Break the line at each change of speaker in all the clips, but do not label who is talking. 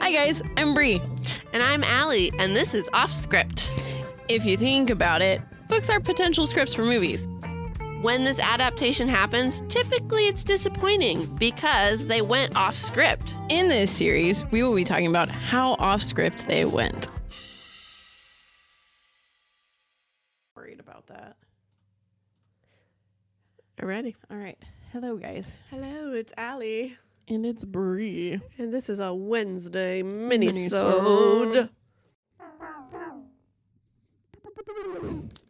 Hi guys, I'm Bree.
And I'm Allie, and this is Offscript.
If you think about it, books are potential scripts for movies.
When this adaptation happens, typically it's disappointing because they went off script.
In this series, we will be talking about how off script they went. Worried about that.
Are ready?
All right. Hello guys.
Hello, it's Allie.
And it's Bree.
And this is a Wednesday minisode.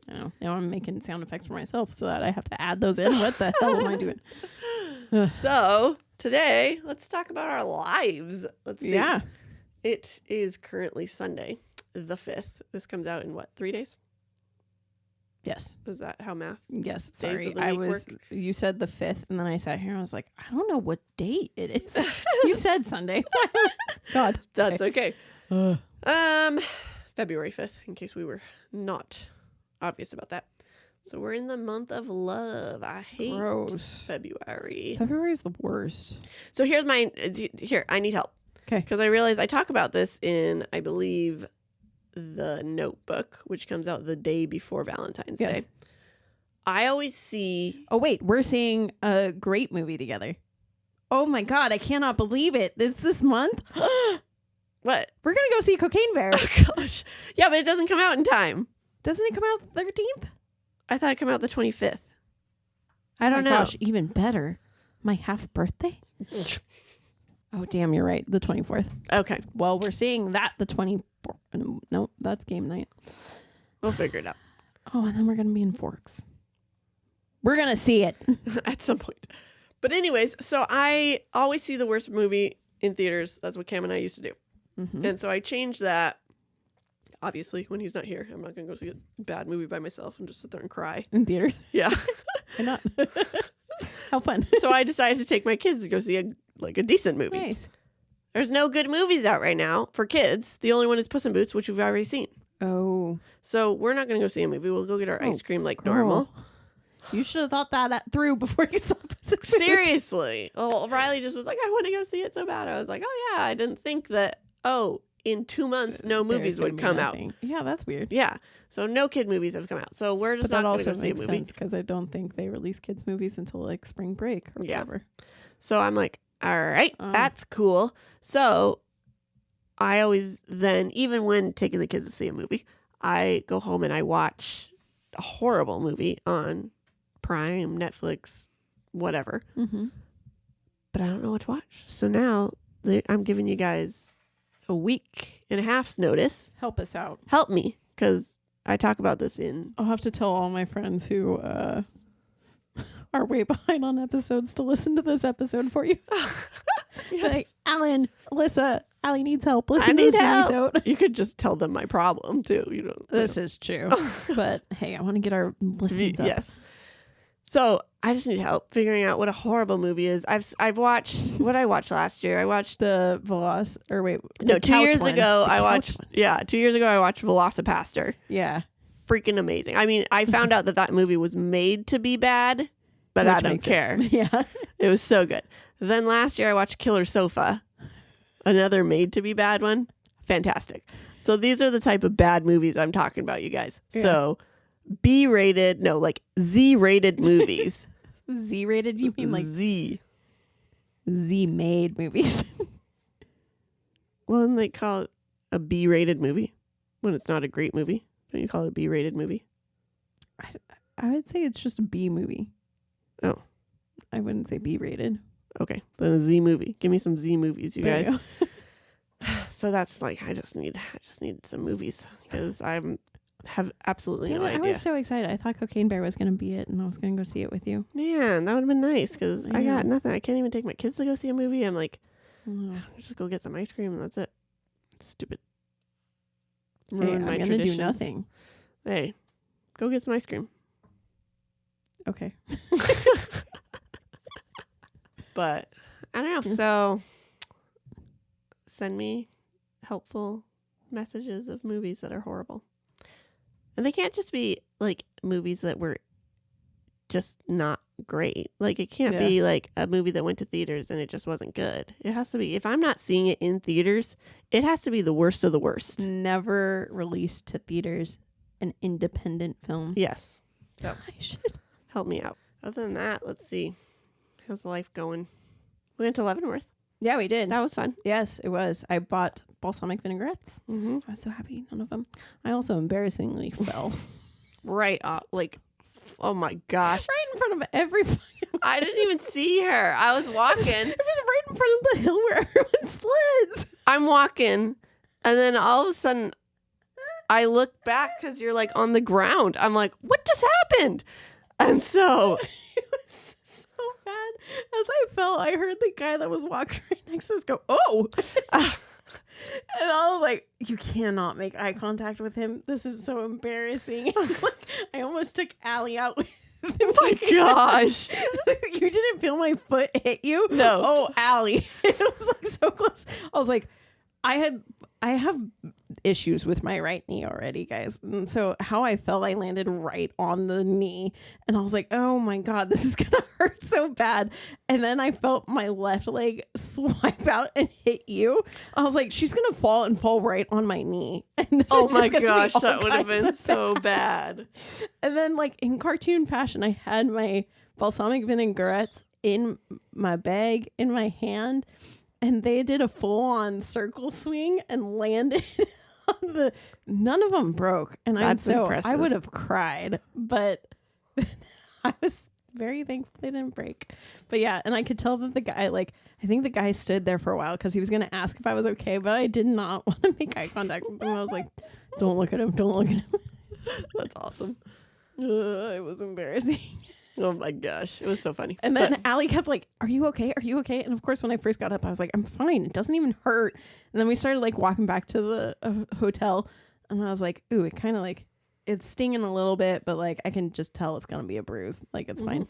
I know. Now I'm making sound effects for myself so that I have to add those in. What the hell am I doing?
So, today, let's talk about our lives. Let's see.
Yeah.
It is currently Sunday, the 5th. This comes out in what, 3 days?
Yes.
Is that how math?
Yes.
Days
Sorry.
of the week work?
You said the 5th, and then I sat here and I was like, I don't know what date it is. You said Sunday. God.
That's okay. February 5th, in case we were not obvious about that. So we're in the month of love. I hate
Gross.
February.
February is the worst.
So here's my, I need help.
Okay.
Because I realized I talk about this in, I believe, the Notebook, which comes out the day before Valentine's
Yes.
Day. I always see...
Oh, wait. We're seeing a great movie together. Oh, my God. I cannot believe it. It's this month.
What?
We're going to go see Cocaine Bear.
Oh, gosh. Yeah, but it doesn't come out in time.
Doesn't it come out the 13th?
I thought it came out the 25th. I don't know.
Gosh, even better. My half birthday? Oh, damn. You're right. The 24th.
Okay.
Well, we're seeing that the 24th. No, that's game night.
We'll figure it out.
Oh, and then we're going to be in Forks. We're going to see it.
At some point. But anyways, so I always see the worst movie in theaters. That's what Cam and I used to do.
Mm-hmm.
And so I changed that. Obviously, when he's not here, I'm not going to go see a bad movie by myself and just sit there and cry.
In theaters?
Yeah.
Why not? How fun.
So I decided to take my kids to go see a decent movie.
Nice.
There's no good movies out right now for kids. The only one is Puss in Boots, which we've already seen.
Oh.
So we're not going to go see a movie. We'll go get our ice cream like
girl.
normal.
You should have thought that through before you saw Puss in Boots.
Seriously. Well, Riley just was like, I want to go see it so bad. I was like, oh, yeah. I didn't think that, in 2 months, no movies would come out.
Yeah, that's weird.
Yeah. So no kid movies have come out. So we're just
But
not
that
going to
also
go see a
makes
movie.
sense because I don't think they release kids movies until like spring break or
Yeah.
whatever.
So I'm like, all right, that's cool. So I always then, even when taking the kids to see a movie, I go home and I watch a horrible movie on Prime, Netflix, whatever.
Mm-hmm.
But I don't know what to watch. So now I'm giving you guys a week and a half's notice.
Help us out.
Help me, because I talk about this in...
I'll have to tell all my friends who are way behind on episodes to listen to this episode for you.
Yes.
Like, Alan, Alyssa, Allie needs help. Listen
I
to
need
this
help.
minisode.
You could just tell them my problem, too. You know.
This is true. But, hey, I want to get our listens up.
Yes. So I just need help figuring out what a horrible movie is. I've watched what I watched last year. I watched
The
2 years ago. I watched 2 years ago I watched Velocipaster.
Yeah.
Freaking amazing. I mean, I found out that movie was made to be bad, but I don't care.
Yeah.
It was so good. Then last year I watched Killer Sofa, another made to be bad one. Fantastic. So these are the type of bad movies I'm talking about, you guys.
Yeah.
So Z-rated movies.
Z-rated? You mean like Z-made movies?
Well, then they call it a B-rated movie when it's not a great movie. Don't you call it a B-rated movie?
I would say it's just a B movie.
Oh.
I wouldn't say B-rated.
Okay, then a Z movie. Give me some Z movies, you
There
guys.
you
So that's like I just need some movies because have absolutely
Damn
no
it, I
idea.
was so excited. I thought Cocaine Bear was going to be it, and I was going to go see it with you.
Man, that would have been nice because I
Yeah.
got nothing. I can't even take my kids to go see a movie. I'm like,
Oh.
just go get some ice cream and that's it. Stupid.
Hey,
Ruin
I'm
my
going to do
traditions.
nothing.
Hey, go get some ice cream.
Okay.
But I don't know. So send me helpful messages of movies that are horrible. And they can't just be like movies that were just not great. Like, it can't be like a movie that went to theaters and it just wasn't good. It has to be, if I'm not seeing it in theaters, it has to be the worst of the worst.
Never released to theaters, an independent film.
Yes. So
I should
help me out. Other than that, let's see. How's life going? We went to Leavenworth.
Yeah, we did.
That was fun.
Yes, it was. I bought balsamic vinaigrettes.
Mm-hmm.
I was so happy. None of them. I also embarrassingly fell
Right. Like, oh my gosh.
right in front of every.
I didn't even see her. I was walking.
It was right in front of the hill where everyone sleds.
I'm walking, and then all of a sudden, I look back because you're like on the ground. I'm like, what just happened? And so
It was so bad. As I fell, I heard the guy that was walking right next to us go, "Oh!" And I was like, "You cannot make eye contact with him. This is so embarrassing." Like, I almost took Allie out with him.
oh my gosh.
You didn't feel my foot hit you?
No.
Oh, Allie. It was like so close. I was like, I have issues with my right knee already, guys. And so how I fell, I landed right on the knee. And I was like, oh my God, this is going to hurt so bad. And then I felt my left leg swipe out and hit you. I was like, she's going to fall right on my knee. And this
Oh
is
my
just gonna be
gosh,
all
that would have
kinds
been
of
so bad.
And then, like, in cartoon fashion, I had my balsamic vinaigrettes in my bag, in my hand, and they did a full-on circle swing and landed on the... None of them broke. And
That's impressive.
I would have cried, but I was very thankful they didn't break. But yeah, and I could tell that the guy, like, I think the guy stood there for a while because he was going to ask if I was okay, but I did not want to make eye contact with him. I was like, don't look at him, don't look at him.
That's awesome.
It was embarrassing.
Oh my gosh. It was so funny.
And then Allie kept like, are you okay? Are you okay? And of course, when I first got up, I was like, I'm fine. It doesn't even hurt. And then we started like walking back to the hotel. And I was like, ooh, it kind of like, it's stinging a little bit, but like, I can just tell it's going to be a bruise. Like, it's fine.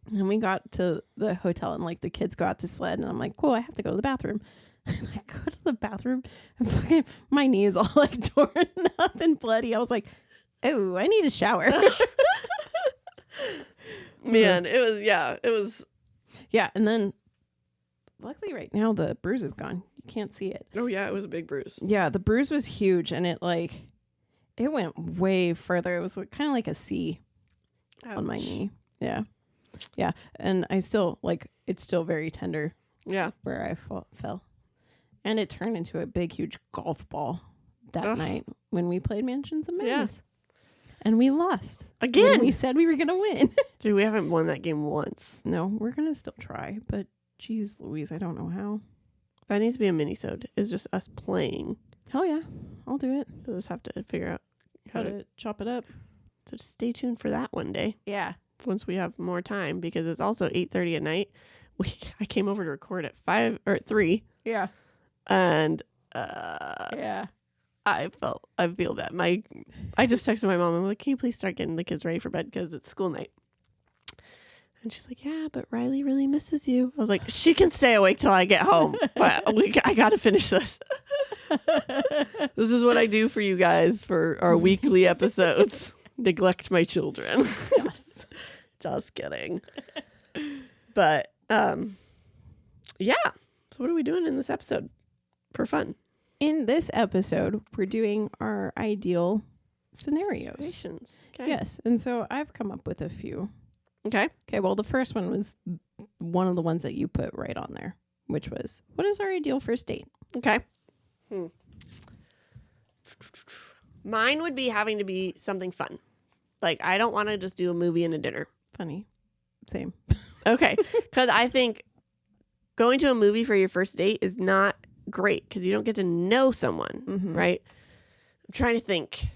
And then we got to the hotel and like the kids go out to sled. And I'm like, cool, I have to go to the bathroom. And I go to the bathroom and fucking my knee is all like torn up and bloody. I was like, oh, I need a shower.
Man, it was.
Yeah, and then luckily right now the bruise is gone. You can't see it.
Oh yeah, it was a big bruise.
Yeah, the bruise was huge and it went way further. It was like, kind of like a C on my knee. Yeah. Yeah, and I still like it's still very tender.
Yeah.
Where I fell. And it turned into a big huge golf ball that night when we played Mansions of Madness. Yeah. And we lost.
Again.
When we said we were going to win.
Dude, we haven't won that game once.
No, we're going to still try. But, geez, Louise, I don't know how.
That needs to be a minisode. It's just us playing.
Hell yeah. I'll do it.
We'll just have to figure out
how to chop it up.
So just stay tuned for that one day.
Yeah.
Once we have more time. Because it's also 8:30 at night. I came over to record at 5 or 3.
Yeah.
And
yeah.
I feel bad. I just texted my mom. I'm like, can you please start getting the kids ready for bed because it's school night? And she's like, yeah, but Riley really misses you. I was like, she can stay awake till I get home, but I got to finish this. This is what I do for you guys for our weekly episodes. Neglect my children.
Yes.
Just kidding. But yeah. So what are we doing in this episode for fun?
In this episode, we're doing our ideal scenarios.
Situations. Okay.
Yes. And so I've come up with a few.
Okay.
Okay. Well, the first one was one of the ones that you put right on there, which was, what is our ideal first date?
Okay. Mine would be having to be something fun. Like, I don't want to just do a movie and a dinner.
Funny. Same.
Okay. Because I think going to a movie for your first date is not great because you don't get to know someone, right? I'm trying to think.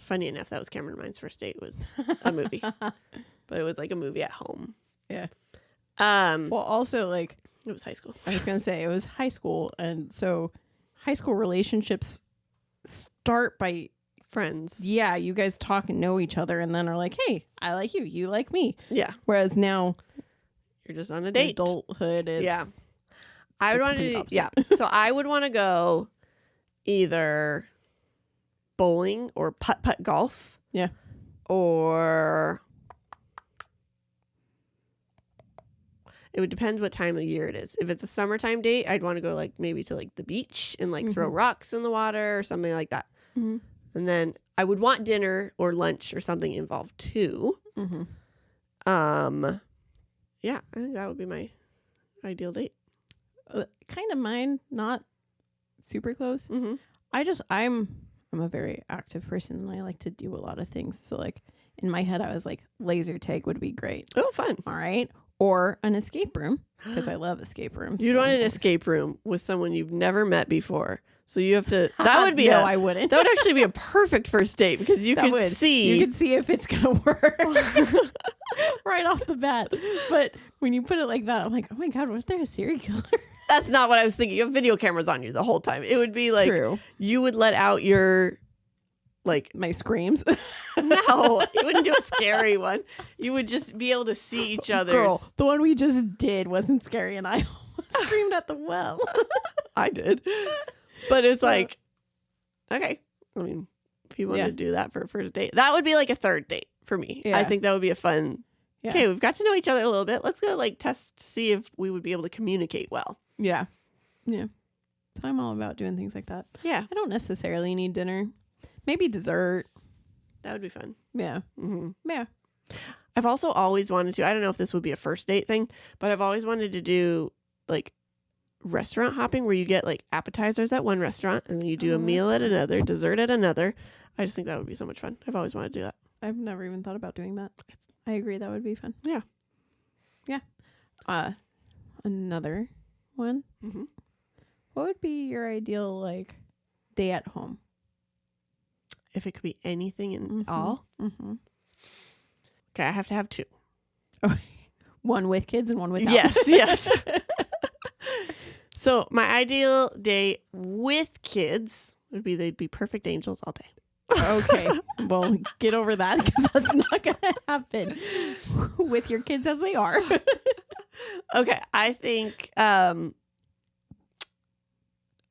Funny enough, that was Cameron and mine's first date was a movie, but it was like a movie at home.
Yeah.
Well,
also like
it was high school.
I was gonna say it was high school, and so high school relationships start by
friends.
Yeah, you guys talk and know each other, and then are like, "Hey, I like you. You like me."
Yeah.
Whereas now,
you're just on a date.
Adulthood. It's
I would want to do, so I would want to go either bowling or putt-putt golf.
Yeah.
Or It would depend what time of year it is. If it's a summertime date, I'd want to go like maybe to like the beach and like throw rocks in the water or something like that.
Mm-hmm.
And then I would want dinner or lunch or something involved too.
Mm-hmm.
Yeah, I think that would be my ideal date.
Kind of mine, not super close.
Mm-hmm.
I'm a very active person and I like to do a lot of things. So like in my head, I was like, laser tag would be great.
Oh, fun.
All right. Or an escape room because I love escape rooms.
You'd want an escape room with someone you've never met before. So you have to, that would be
no, I wouldn't.
That would actually be a perfect first date because you could see.
You could see if it's going to work right off the bat. But when you put it like that, I'm like, oh my God, what if they're a serial killer?
That's not what I was thinking. You have video cameras on you the whole time. It would be like,
True.
You would let out your, like.
My screams.
No, you wouldn't do a scary one. You would just be able to see each other's.
Girl, the one we just did wasn't scary and I screamed at the well.
I did. But it's like, okay. I mean, if you want to do that for a first date, that would be like a third date for me. Yeah. I think that would be a fun. Yeah. Okay, we've got to know each other a little bit. Let's go like test, see if we would be able to communicate well.
Yeah. Yeah. So I'm all about doing things like that.
Yeah.
I don't necessarily need dinner. Maybe dessert.
That would be fun.
Yeah.
Mm-hmm.
Yeah.
I've also always wanted to, I don't know if this would be a first date thing, but I've always wanted to do like restaurant hopping where you get like appetizers at one restaurant and then you do a meal at another, dessert at another. I just think that would be so much fun. I've always wanted to do that.
I've never even thought about doing that. I agree. That would be fun.
Yeah.
Yeah. Another one.
Mm-hmm.
What would be your ideal like day at home?
If it could be anything and all.
Mm-hmm.
Okay, I have to have two.
Oh, one with kids and one without.
Yes. So my ideal day with kids would be they'd be perfect angels all day.
Okay. Well, get over that because that's not going to happen with your kids as they are.
Okay. I think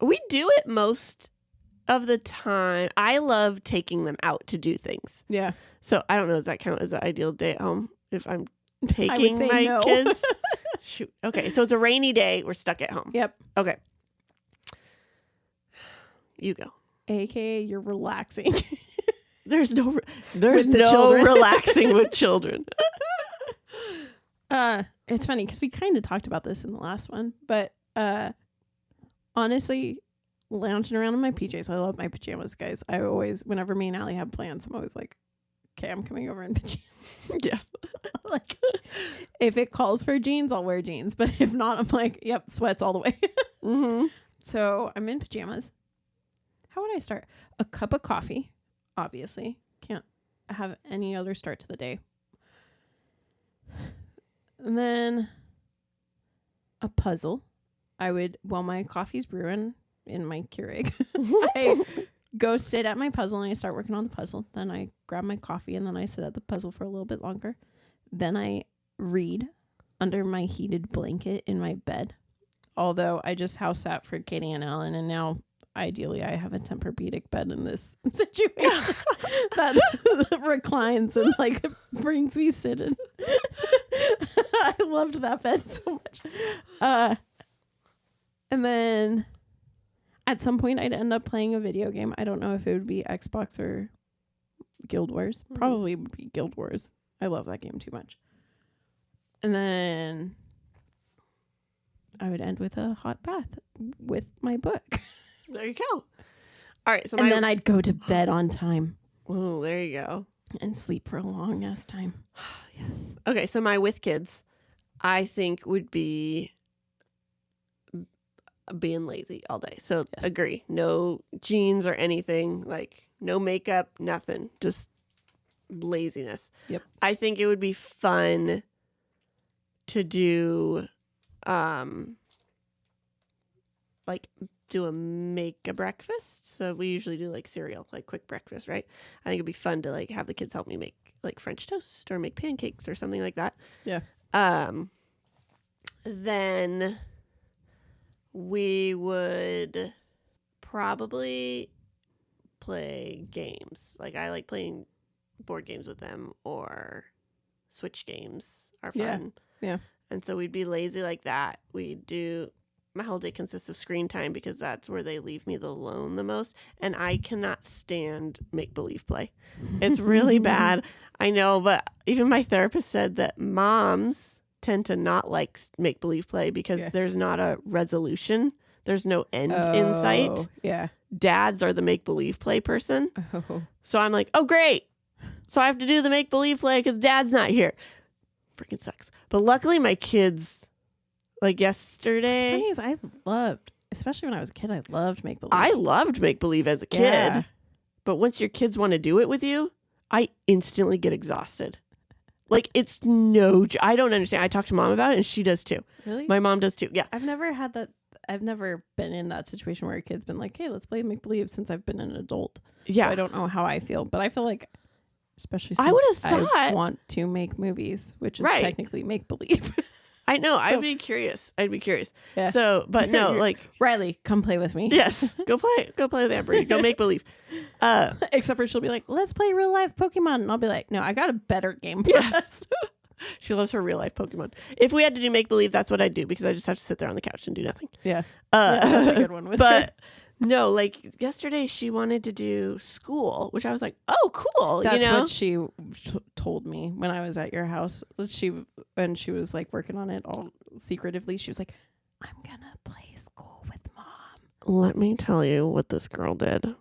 we do it most of the time. I love taking them out to do things.
Yeah.
So I don't know. Does that count as an ideal day at home if I'm taking my
no.
kids? Shoot. Okay. So it's a rainy day. We're stuck at home.
Yep.
Okay. You go.
AKA you're relaxing.
There's no relaxing with children.
It's funny because we kind of talked about this in the last one, but honestly, lounging around in my PJs. I love my pajamas, guys. I always, whenever me and Allie have plans, I'm always like, okay, I'm coming over in pajamas.
Yes.
Like, if it calls for jeans, I'll wear jeans. But if not, I'm like, yep, sweats all the way.
Mm-hmm.
So I'm in pajamas. How would I start? A cup of coffee, obviously. Can't have any other start to the day. And then a puzzle. I would, while my coffee's brewing in my Keurig, I go sit at my puzzle and I start working on the puzzle. Then I grab my coffee and then I sit at the puzzle for a little bit longer. Then I read under my heated blanket in my bed. Although I just house sat for Katie and Ellen, and now ideally I have a Tempur-Pedic bed in this situation that reclines and like brings me seated. I loved that bed so much. And then at some point I'd end up playing a video game. I don't know if it would be Xbox or Guild Wars. Probably would be Guild Wars. I love that game too much. And then I would end with a hot bath with my book.
There you go. All right. So
then I'd go to bed on time.
Oh, there you go.
And sleep for a long ass time.
Yes. Okay. So my with kids, I think would be being lazy all day. So agree. No jeans or anything, like no makeup, nothing. Just laziness.
Yep.
I think it would be fun to do like do make a breakfast. So we usually do like cereal, like quick breakfast, right? I think it'd be fun to like have the kids help me make like French toast or make pancakes or something like that.
Yeah.
Then we would probably play games. Like I like playing board games with them, or Switch games are fun.
Yeah.
And so we'd be lazy like that. My whole day consists of screen time because that's where they leave me alone the most. And I cannot stand make-believe play. It's really bad. I know, but even my therapist said that moms tend to not like make-believe play because there's not a resolution. There's no end in sight.
Yeah.
Dads are the make-believe play person.
Oh.
So I'm like, oh, great. So I have to do the make-believe play because dad's not here. Freaking sucks. But luckily my kids... Like yesterday.
What's funny is I loved, especially when I was a kid, I loved make believe.
I loved make believe as a kid.
Yeah.
But once your kids want to do it with you, I instantly get exhausted. Like it's I don't understand. I talked to mom about it and she does too.
Really?
My mom does too. Yeah.
I've never had that. I've never been in that situation where a kid's been like, hey, let's play make believe since I've been an adult.
Yeah.
So I don't know how I feel, but I feel like, especially since
I would have thought
I want to make movies, which is technically make believe.
I know. I'd be curious.
Yeah.
So, but no, like
Riley, come play with me.
Yes, go play with Amber. Go make believe.
Except for she'll be like, let's play real life Pokemon, and I'll be like, no, I got a better game for us.
She loves her real life Pokemon. If we had to do make believe, that's what I'd do because I just have to sit there on the couch and do nothing.
Yeah, that's a good one with her.
No, like yesterday she wanted to do school, which I was like, oh, cool.
That's what she told me when I was at your house. When she was like working on it all secretively, she was like, I'm going to play school with mom.
Let me tell you what this girl did.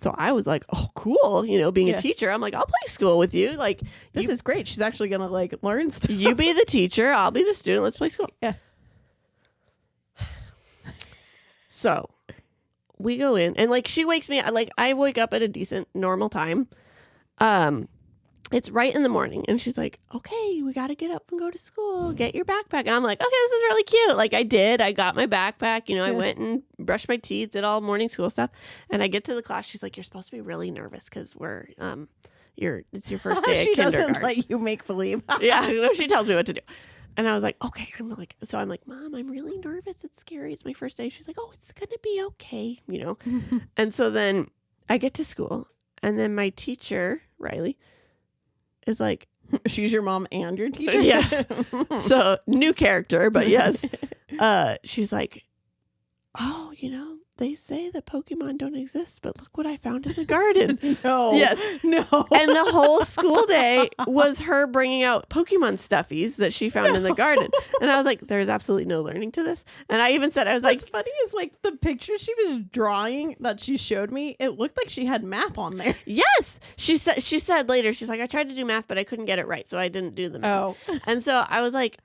So I was like, oh, cool. Being a teacher, I'm like, I'll play school with you. Like,
this is great. She's actually going to like learn stuff.
You be the teacher. I'll be the student. Let's play school.
Yeah.
So we go in and like she wakes me up, like I wake up at a decent normal time. It's right in the morning and she's like, okay, we got to get up and go to school. Get your backpack. And I'm like, okay, this is really cute. Like I got my backpack, I went and brushed my teeth, did all morning school stuff. And I get to the class. She's like, you're supposed to be really nervous because it's your first day at
she
kindergarten.
Doesn't let you make believe.
Yeah, she tells me what to do. And I was like, okay. I'm like, Mom, I'm really nervous. It's scary. It's my first day. She's like, oh, it's going to be okay. And so then I get to school and then my teacher, Riley, is like,
she's your mom and your teacher?
Yes. So new character, but yes. She's like, oh, they say that Pokemon don't exist, but look what I found in the garden.
No.
Yes.
No.
And the whole school day was her bringing out Pokemon stuffies that she found in the garden. And I was like, there's absolutely no learning to this. And I even said, I was
What's
like,
funny is like the picture she was drawing that she showed me, it looked like she had math on there.
yes. She said later, she's like, I tried to do math, but I couldn't get it right. So I didn't do the math.
Oh.
And so I was like,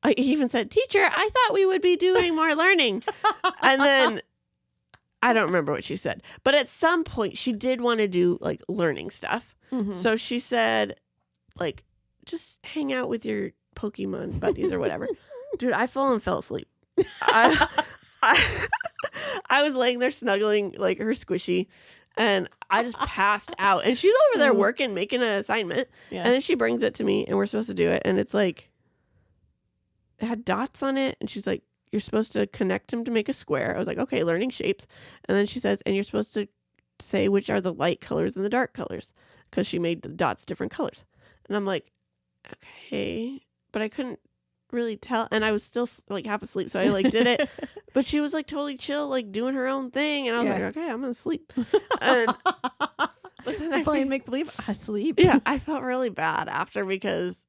I even said, teacher, I thought we would be doing more learning. And then I don't remember what she said, but at some point she did want to do like learning stuff.
Mm-hmm.
So she said, like, just hang out with your Pokemon buddies or whatever. Dude, I fell asleep. I was laying there snuggling like her squishy and I just passed out and she's over there working, making an assignment.
Yeah.
And then she brings it to me and we're supposed to do it. And it's like, it had dots on it. And she's like, you're supposed to connect them to make a square. I was like, okay, learning shapes. And then she says, and you're supposed to say which are the light colors and the dark colors because she made the dots different colors. And I'm like, okay, but I couldn't really tell. And I was still like half asleep. So I like did it, but she was like totally chill, like doing her own thing. And I was like, okay, I'm going to sleep. And but then I
playing make believe, I sleep.
Yeah. I felt really bad after because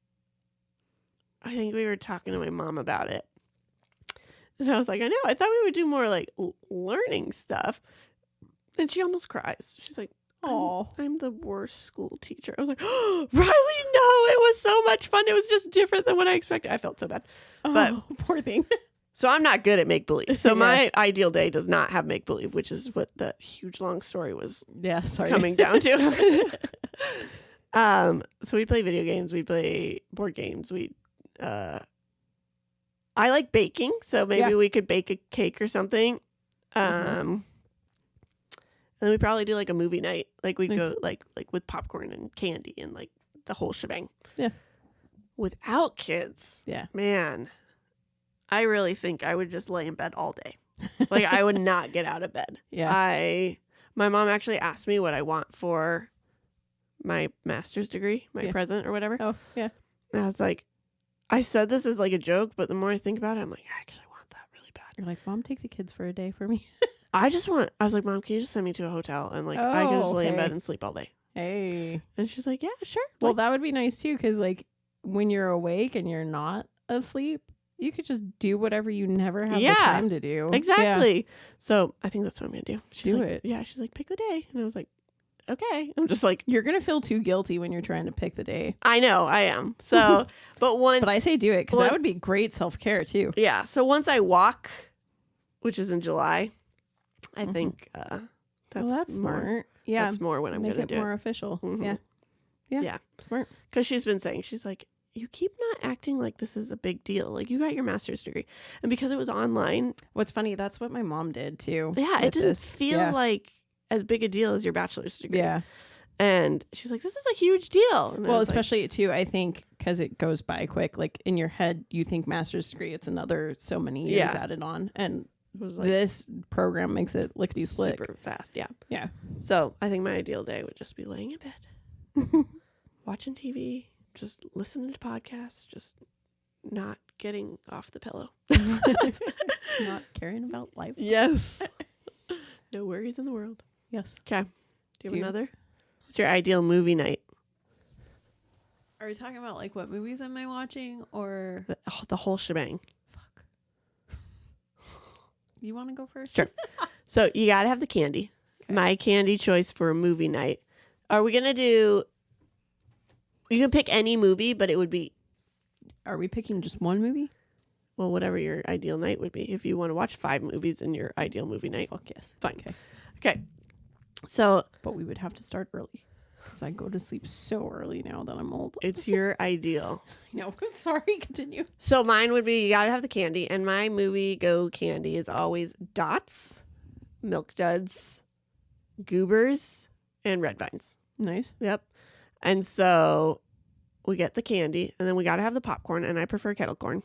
I think we were talking to my mom about it. And I was like, I know, I thought we would do more like learning stuff. And she almost cries. She's like, oh, I'm the worst school teacher. I was like, oh, Riley, no, it was so much fun. It was just different than what I expected. I felt so bad. But
poor thing.
So I'm not good at make believe. So my ideal day does not have make believe, which is what the huge long story was coming down to. So we play video games, we play board games, I like baking, so maybe we could bake a cake or something. And then we probably do like a movie night. Like we'd go like with popcorn and candy and like the whole shebang. Yeah. Without kids.
Yeah.
Man, I really think I would just lay in bed all day. Like I would not get out of bed.
Yeah.
My mom actually asked me what I want for my master's degree, my present or whatever.
Oh, yeah.
And I was like, I said this as like a joke, but the more I think about it, I'm like, I actually want that really bad.
You're like, Mom, take the kids for a day for me.
I was like, Mom, can you just send me to a hotel and like I can just lay in bed and sleep all day.
Hey.
And she's like, yeah, sure.
Well, that would be nice too, because like when you're awake and you're not asleep, you could just do whatever you never have the time to do.
Exactly. Yeah. So I think that's what I'm gonna do. She's
do
like,
it.
Yeah. She's like, pick the day, and I was like, okay. I'm just like,
you're gonna feel too guilty when you're trying to pick the day.
I know, I am. So, but
I say do it because that would be great self-care too.
Yeah. So once I walk, which is in July, I think that's
smart. Yeah,
that's more when I'm
make
gonna
it
do
more
it.
official.
Mm-hmm.
Yeah, smart.
Because she's been saying, she's like, you keep not acting like this is a big deal. Like you got your master's degree, and because it was online.
What's funny? That's what my mom did too.
Yeah, it didn't feel like as big a deal as your bachelor's degree.
Yeah.
And she's like, this is a huge deal. And
well, especially too, I think, because it goes by quick. Like in your head, you think master's degree, it's another so many years added on. And it was like, this program makes it lickety split.
Super fast. Yeah.
Yeah.
So I think my ideal day would just be laying in bed, watching TV, just listening to podcasts, just not getting off the pillow.
Not caring about life.
Yes. No worries in the world.
Yes.
Okay. Do you have another? What's your ideal movie night?
Are we talking about like what movies am I watching or
the whole shebang?
Fuck. You want to go first?
Sure. So you got to have the candy. Okay. My candy choice for a movie night. Are we going to do... You can pick any movie, but it would be...
Are we picking just one movie?
Well, whatever your ideal night would be. If you want to watch 5 movies in your ideal movie night.
Fuck yes.
Fine. Okay. So...
But we would have to start early. Because I go to sleep so early now that I'm old.
It's your ideal.
No, sorry. Continue.
So mine would be, you got to have the candy. And my movie go candy is always Dots, Milk Duds, Goobers, and Red Vines.
Nice.
Yep. And so we get the candy, and then we got to have the popcorn, and I prefer kettle corn.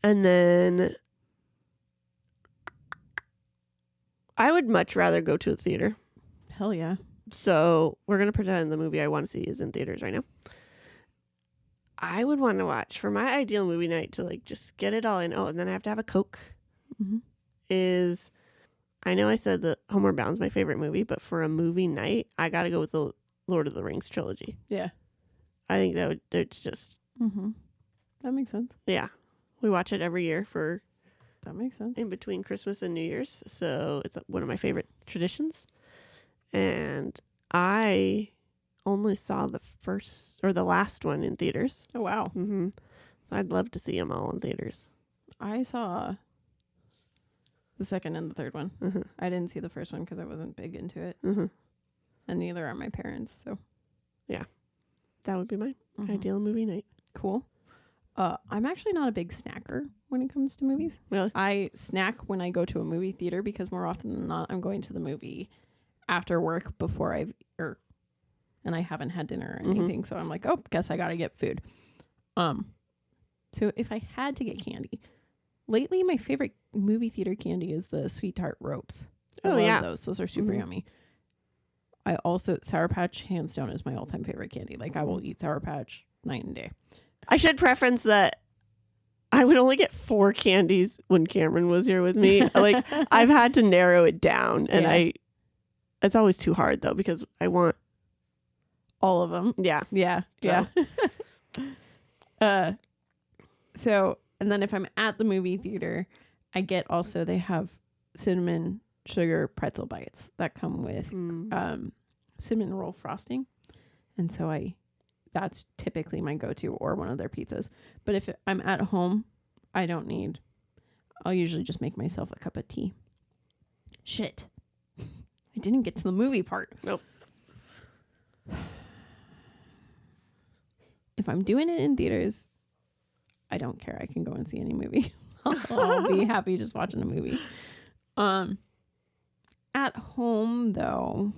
And then I would much rather go to a theater.
Hell yeah.
So we're going to pretend the movie I want to see is in theaters right now. I would want to watch, for my ideal movie night, to like just get it all in. Oh, and then I have to have a Coke.
Mm-hmm.
I know I said that Homeward Bound's my favorite movie, but for a movie night, I got to go with the Lord of the Rings trilogy.
Yeah.
I think it's just...
Mm-hmm. That makes sense.
Yeah. We watch it every year for...
That makes sense.
In between Christmas and New Year's. So it's one of my favorite traditions. And I only saw the last one in theaters.
Oh, wow.
Mm-hmm. So I'd love to see them all in theaters.
I saw the second and the third one.
Mm-hmm.
I didn't see the first one because I wasn't big into it.
Mm-hmm.
And neither are my parents, so.
Yeah. That would be my ideal movie night.
Cool. I'm actually not a big snacker when it comes to movies.
Really?
I snack when I go to a movie theater because more often than not, I'm going to the movie after work before and I haven't had dinner or anything. So I'm like, oh, guess I got to get food. So if I had to get candy, lately my favorite movie theater candy is the Sweet Tart Ropes. I love those. Those are super yummy. I also, Sour Patch, hands down, is my all-time favorite candy. Like, I will eat Sour Patch night and day.
I should preference that I would only get 4 candies when Cameron was here with me. Like, I've had to narrow it down, and it's always too hard, though, because I want...
all of them.
Yeah.
Yeah.
So.
Yeah. So, and then if I'm at the movie theater, I get also, they have cinnamon sugar pretzel bites that come with cinnamon roll frosting. And so that's typically my go-to, or one of their pizzas. But if I'm at home, I'll usually just make myself a cup of tea. Shit. I didn't get to the movie part.
Nope.
If I'm doing it in theaters, I don't care. I can go and see any movie. I'll be happy just watching a movie. At home, though,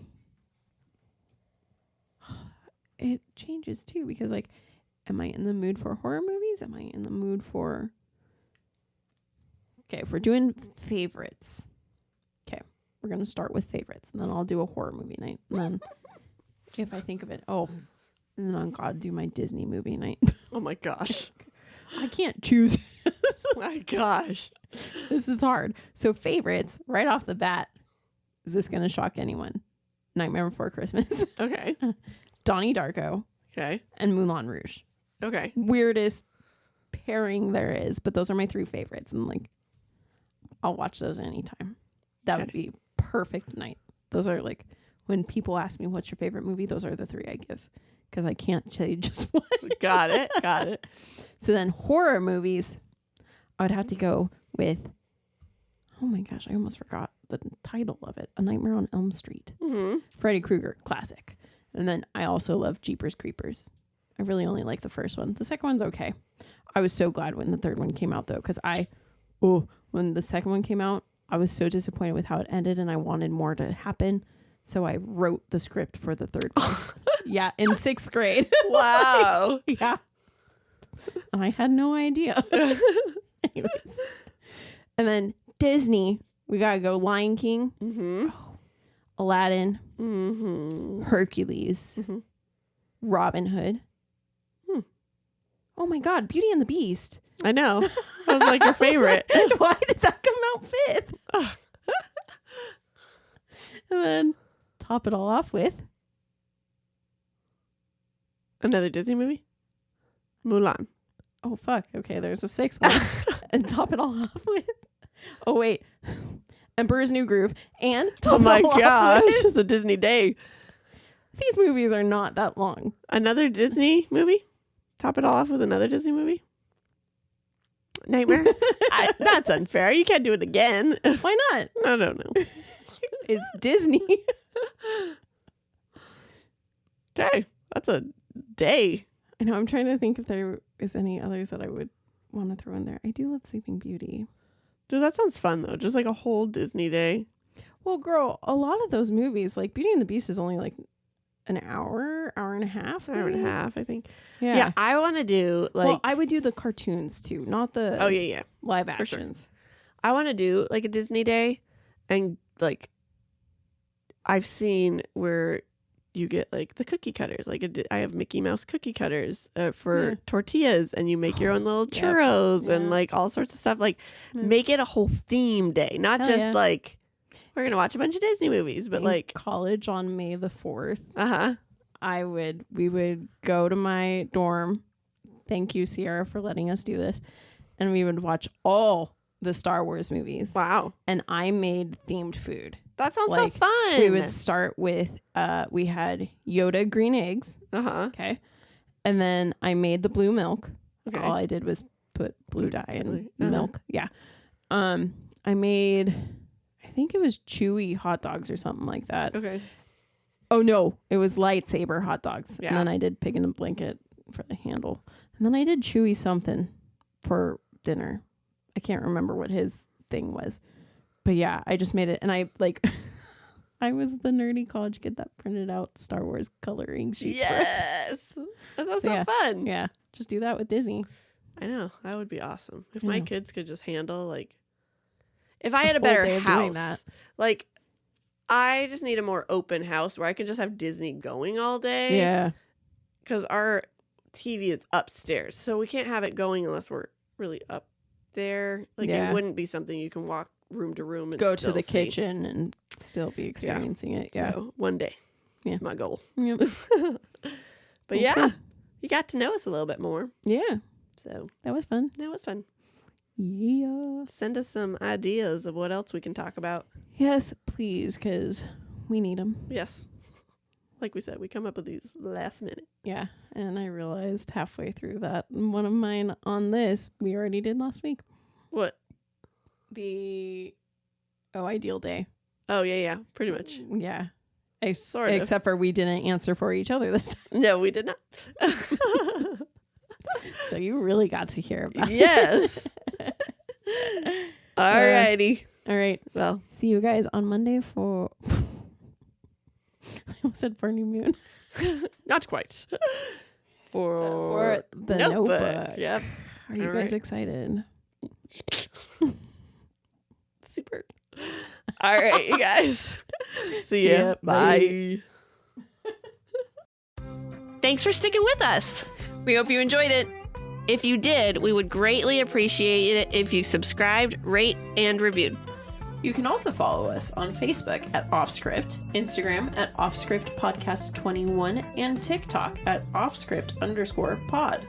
it changes too, because like, am I in the mood for horror movies? Am I in the mood for... Okay, if we're doing favorites, okay, we're going to start with favorites, and then I'll do a horror movie night. And then if I think of it, and then I'll gotta do my Disney movie night.
Oh my gosh.
I can't choose.
My gosh.
This is hard. So favorites, right off the bat, is this going to shock anyone? Nightmare Before Christmas,
Okay.
Donnie Darko,
Okay.
and Moulin Rouge.
Okay.
Weirdest pairing there is, but those are my 3 favorites. And like, I'll watch those anytime. That would be perfect night. Those are like, when people ask me what's your favorite movie, those are the 3 I give. Because I can't tell you just one.
Got it. Got it.
So then horror movies, I would have to go with, oh my gosh, I almost forgot the title of it. A Nightmare on Elm Street.
Mm-hmm.
Freddy Krueger, classic. And then I also love Jeepers Creepers. I really only like the first one. The second one's okay. I was so glad when the third one came out though, because when the second one came out, I was so disappointed with how it ended and I wanted more to happen. So I wrote the script for the third one. Yeah, in 6th grade.
Wow.
Yeah. And I had no idea. Anyways. And then Disney, we gotta go Lion King, Aladdin, Hercules, Robin Hood. Oh my God, Beauty and the Beast.
I know. That was like your favorite.
Why did that come out 5th? And then top it all off with
another Disney movie? Mulan.
oh fuck. Okay, there's a 6th one. And top it all off with oh wait. Emperor's New Groove and top
Oh my
it all
gosh.
off with,
It's a Disney day.
these movies are not that long.
Another Disney movie? Top it all off with another Disney movie? Nightmare? That's unfair. You can't do it again.
Why not?
I don't know.
It's Disney.
Okay. That's a day.
I know, I'm trying to think if there is any others that I would want to throw in there. I do love Sleeping Beauty.
Dude, that sounds fun though. Just like a whole Disney day.
Well, girl, a lot of those movies, like Beauty and the Beast is only like an hour and a half.
Hour and a
maybe?
half, I think.
Yeah.
Yeah, I want to do like...
Well, I would do the cartoons too, not the
Oh, yeah.
live
For sure.
actions.
I want to do like a Disney day, and like I've seen where you get like the cookie cutters. Like I have Mickey Mouse cookie cutters for tortillas, and you make your own little
Yep.
churros and
Yeah.
like all sorts of stuff. Like
Yeah.
make it a whole theme day, not
Hell
just
yeah.
like we're gonna watch a bunch of Disney movies, but
In
like
college on May the 4th,
uh-huh.
we would go to my dorm. Thank you, Sierra, for letting us do this. And we would watch all the Star Wars movies.
Wow,
And I made themed food.
that sounds
Like,
so fun.
We would start with, we had Yoda green eggs.
uh-huh.
Okay. And then I made the blue milk.
Okay.
All I did was put blue dye in
Uh-huh.
milk. Yeah. I made, I think it was chewy hot dogs or something like that.
Okay.
Oh no, it was lightsaber hot dogs.
Yeah.
And then I did pig in a blanket for the handle. And then I did chewy something for dinner. I can't remember what his thing was. But yeah, I just made it. And I like, I was the nerdy college kid that printed out Star Wars coloring sheets. for us.
Yes, that sounds
So,
so
yeah.
fun.
Yeah. Just do that with Disney.
I know, that would be awesome if
I
my
know.
kids could just handle like if I
A
had a
full
better
day of doing
house.
that.
Like I just need a more open house where I can just have Disney going all day.
Yeah.
Because our TV is upstairs, so we can't have it going unless we're really up there. Like
Yeah.
it wouldn't be something you can walk room to room and
Go to
still
the
see.
kitchen and still be experiencing it. Yeah.
So one day,
Yeah.
that's my goal.
Yep.
But yeah, you got to know us a little bit more.
Yeah.
So
That was fun.
that was fun.
Yeah.
Send us some ideas of what else we can talk about.
Yes, please, because we need them.
Yes. Like we said, we come up with these last minute.
Yeah. And I realized halfway through that one of mine on this, we already did last week.
What?
The ideal day.
Oh, yeah. Pretty much.
Yeah.
Sort of.
Except for we didn't answer for each other this time.
No, we did not.
So you really got to hear about
Yes. Alrighty.
it. All right.
Well,
See you guys on Monday for... I almost said for New Moon.
not quite.
For the notebook.
Yep.
Are you
All
guys
right.
excited?
Super. All right, you guys. See
See
ya.
ya.
Bye. Thanks for sticking with us.
We hope you enjoyed it.
If you did, we would greatly appreciate it if you subscribed, rate, and reviewed.
You can also follow us on Facebook at Offscript, Instagram at Offscript Podcast 21, and TikTok at Offscript_pod.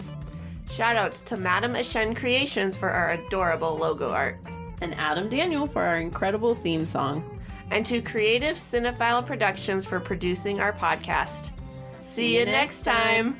Shoutouts to Madam Ashen Creations for our adorable logo art.
And Adam Daniel for our incredible theme song.
And to Creative Cinephile Productions for producing our podcast. See you next time.